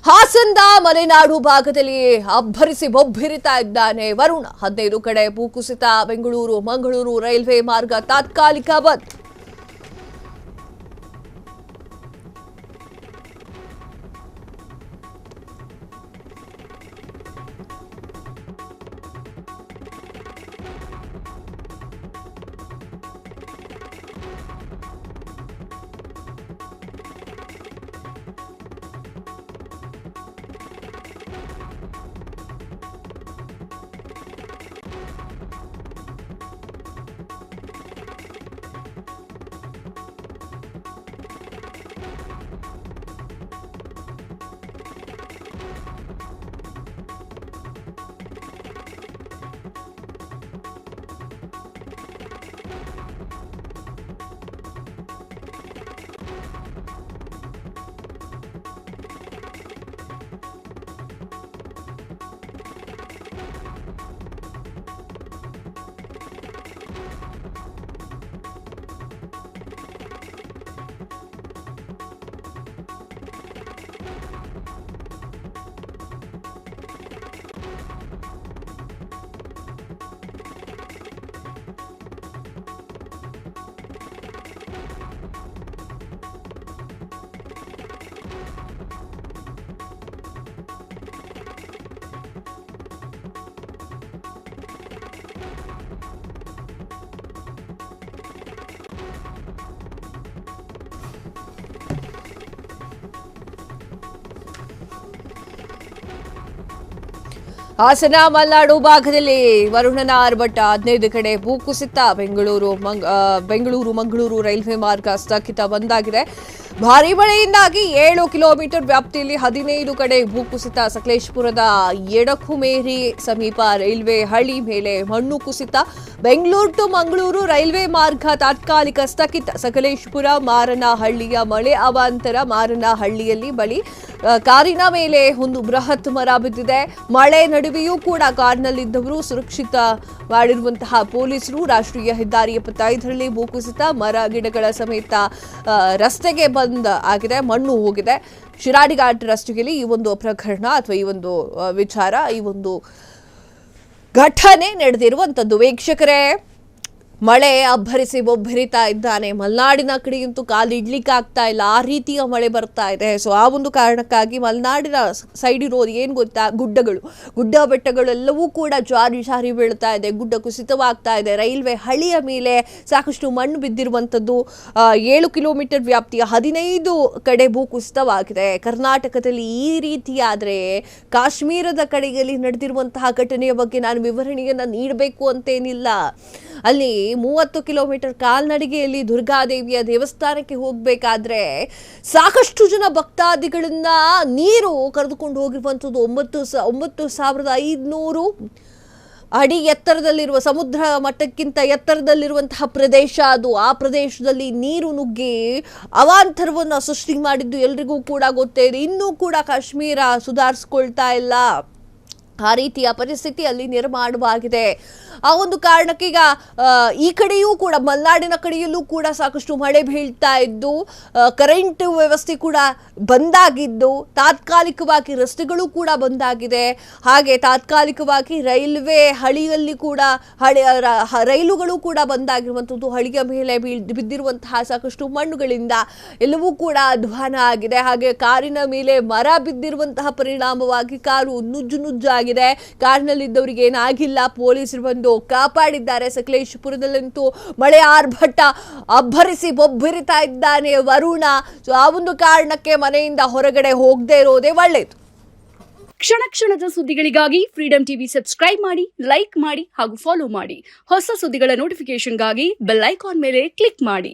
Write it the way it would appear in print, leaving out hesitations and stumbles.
ಹಾಸನದ ಮಲೆನಾಡು ಭಾಗದಲ್ಲಿ ಅಬ್ಬರಿಸಿ ಬೊಬ್ಬಿರಿತಾ ಇದ್ದಾನೆ ವರುಣ. 15 ಕಡೆ ಭೂಕುಸಿತ, ಬೆಂಗಳೂರು ಮಂಗಳೂರು ರೈಲ್ವೆ ಮಾರ್ಗ ತಾತ್ಕಾಲಿಕ ಬಂದ್. ಹಾಸನ ಮಲೆನಾಡು ಭಾಗದಲ್ಲಿ ವರುಣನ ಆರ್ಭಟ, 15 ಕಡೆ ಭೂಕುಸಿತ, ಬೆಂಗಳೂರು ಮಂಗಳೂರು ರೈಲ್ವೆ ಮಾರ್ಗ ಸ್ಥಗಿತ ಬಂದಾಗಿದೆ. ಭಾರೀ ಮಳೆಯಿಂದಾಗಿ 7 ಕಿಲೋಮೀಟರ್ ವ್ಯಾಪ್ತಿಯಲ್ಲಿ 15 ಕಡೆ ಭೂಕುಸಿತ. ಸಕಲೇಶಪುರದ ಎಡಕುಮೇರಿ ಸಮೀಪ ರೈಲ್ವೆ ಹಳಿ ಮೇಲೆ ಮಣ್ಣು ಕುಸಿತ. ಬೆಂಗಳೂರು ಟು ಮಂಗಳೂರು ರೈಲ್ವೆ ಮಾರ್ಗ ತಾತ್ಕಾಲಿಕ ಸ್ಥಗಿತ. ಸಕಲೇಶಪುರ ಮಾರನಹಳ್ಳಿಯ ಮಳೆ ಅವಾಂತರ. ಮಾರನಹಳ್ಳಿಯಲ್ಲಿ ಬಳಿ ಕಾರಿನ ಮೇಲೆ ಒಂದು ಬೃಹತ್ ಮರ ಬಿದ್ದಿದೆ. ಮಳೆ ನಡುವೆಯೂ ಕೂಡ ಕಾರ್ನಲ್ಲಿದ್ದವರು ಸುರಕ್ಷಿತ ಮಾಡಿರುವಂತಹ ಪೊಲೀಸರು. ರಾಷ್ಟ್ರೀಯ ಹೆದ್ದಾರಿ 75ರಲ್ಲಿ ಭೂಕುಸಿತ, ಮರ ಗಿಡಗಳ ಸಮೇತ ರಸ್ತೆಗೆ ಬಂದ್ ಆಗಿದೆ, ಮಣ್ಣು ಹೋಗಿದೆ. ಶಿರಾಡಿ ಘಾಟ್ ರಸ್ತೆಯಲ್ಲಿ ಈ ಒಂದು ಪ್ರಕರಣ ಅಥವಾ ಈ ಒಂದು ವಿಚಾರ, ಈ ಒಂದು ಘಟನೆ ನಡೆದಿರುವಂತದ್ದು. ವೀಕ್ಷಕರೇ, ಮಳೆ ಅಬ್ಬರಿಸಿ ಬೊಬ್ಬಿರಿತಾ ಇದ್ದಾನೆ. ಮಲೆನಾಡಿನ ಕಡೆಯಂತೂ ಕಾಲಿಡ್ಲಿಕ್ಕೆ ಆಗ್ತಾ ಇಲ್ಲ, ಆ ರೀತಿಯ ಮಳೆ ಬರ್ತಾ ಇದೆ. ಸೊ ಆ ಒಂದು ಕಾರಣಕ್ಕಾಗಿ ಮಲೆನಾಡಿನ ಸೈಡ್ ಇರೋದು ಏನು ಗೊತ್ತಾ, ಗುಡ್ಡ ಬೆಟ್ಟಗಳೆಲ್ಲವೂ ಕೂಡ ಜಾರಿ ಬೀಳ್ತಾ ಇದೆ, ಗುಡ್ಡ ಕುಸಿತವಾಗ್ತಾ ಇದೆ. ರೈಲ್ವೆ ಹಳಿಯ ಮೇಲೆ ಸಾಕಷ್ಟು ಮಣ್ಣು ಬಿದ್ದಿರುವಂಥದ್ದು. 7 ಕಿಲೋಮೀಟರ್ ವ್ಯಾಪ್ತಿಯ 15 ಕಡೆ ಭೂಕುಸಿತವಾಗಿದೆ. ಕರ್ನಾಟಕದಲ್ಲಿ ಈ ರೀತಿಯಾದರೆ ಕಾಶ್ಮೀರದ ಕಡೆಯಲ್ಲಿ ನಡೆದಿರುವಂತಹ ಘಟನೆಯ ಬಗ್ಗೆ ನಾನು ವಿವರಣೆಯನ್ನು ನೀಡಬೇಕು ಅಂತೇನಿಲ್ಲ. ಅಲ್ಲಿ 30 ಕಿಲೋಮೀಟರ್ ಕಾಲ್ನಡಿಗೆಯಲ್ಲಿ ದುರ್ಗಾದೇವಿಯ ದೇವಸ್ಥಾನಕ್ಕೆ ಹೋಗಬೇಕಾದ್ರೆ ಸಾಕಷ್ಟು ಜನ ಭಕ್ತಾದಿಗಳನ್ನ ನೀರು ಕರೆದುಕೊಂಡು ಹೋಗಿರುವಂಥದ್ದು. 9,500 ಅಡಿ ಎತ್ತರದಲ್ಲಿರುವ, ಸಮುದ್ರ ಮಟ್ಟಕ್ಕಿಂತ ಎತ್ತರದಲ್ಲಿರುವಂತಹ ಪ್ರದೇಶ ಅದು. ಆ ಪ್ರದೇಶದಲ್ಲಿ ನೀರು ನುಗ್ಗಿ ಅವಾಂತರವನ್ನು ಸೃಷ್ಟಿ ಮಾಡಿದ್ದು ಎಲ್ರಿಗೂ ಕೂಡ ಗೊತ್ತೇ ಇದೆ. ಇನ್ನೂ ಕೂಡ ಕಾಶ್ಮೀರ ಸುಧಾರಿಸ್ಕೊಳ್ತಾ ಇಲ್ಲ. ಆ ರೀತಿಯ ಪರಿಸ್ಥಿತಿ ಅಲ್ಲಿ ನಿರ್ಮಾಣವಾಗಿದೆ. ಆ ಒಂದು ಕಾರಣಕ್ಕೀಗ ಈ ಕಡೆಯೂ ಕೂಡ, ಮಲೆನಾಡಿನ ಕಡೆಯಲ್ಲೂ ಕೂಡ ಸಾಕಷ್ಟು ಮಳೆ ಬೀಳ್ತಾ ಇದ್ದು, ಕರೆಂಟ್ ವ್ಯವಸ್ಥೆ ಕೂಡ ಬಂದಾಗಿದ್ದು, ತಾತ್ಕಾಲಿಕವಾಗಿ ರಸ್ತೆಗಳು ಕೂಡ ಬಂದಾಗಿದೆ. ಹಾಗೆ ತಾತ್ಕಾಲಿಕವಾಗಿ ರೈಲ್ವೆ ಹಳಿಯಲ್ಲಿ ಕೂಡ ರೈಲುಗಳು ಕೂಡ ಬಂದಾಗಿರುವಂಥದ್ದು. ಹಳಿಯ ಮೇಲೆ ಬಿದ್ದಿರುವಂತಹ ಸಾಕಷ್ಟು ಮಣ್ಣುಗಳಿಂದ ಎಲ್ಲವೂ ಕೂಡ ಅಧ್ವಾನ ಆಗಿದೆ. ಹಾಗೆ ಕಾರಿನ ಮೇಲೆ ಮರ ಬಿದ್ದಿರುವಂತಹ ಪರಿಣಾಮವಾಗಿ ಕಾರು ನುಜ್ಜಾಗಿದೆ. ಕಾರಿನಲ್ಲಿದ್ದವರಿಗೆ ಏನಾಗಿಲ್ಲ, ಪೊಲೀಸರು ಬಂದು ಕಾಪಾಡಿದ್ದಾರೆ. ಸಕಲೇಶಪುರದಲ್ಲಂತೂ ಮಳೆ ಆರ್ಭಟ ಅಬ್ಬರಿಸಿ ಬೊಬ್ಬಿರಿತಾ ಇದ್ದಾನೆ ವರುಣ. ಸೊ ಆ ಒಂದು ಕಾರಣಕ್ಕೆ ಮನೆಯಿಂದ ಹೊರಗಡೆ ಹೋಗದೆ ಇರೋದೇ ಒಳ್ಳೆಯದು. ಕ್ಷಣ ಕ್ಷಣದ ಸುದ್ದಿಗಳಿಗಾಗಿ ಫ್ರೀಡಂ ಟಿವಿ ಸಬ್ಸ್ಕ್ರೈಬ್ ಮಾಡಿ, ಲೈಕ್ ಮಾಡಿ ಹಾಗೂ ಫಾಲೋ ಮಾಡಿ. ಹೊಸ ಸುದ್ದಿಗಳ ನೋಟಿಫಿಕೇಶನ್ಗಾಗಿ ಬೆಲ್ ಐಕಾನ್ ಮೇಲೆ ಕ್ಲಿಕ್ ಮಾಡಿ.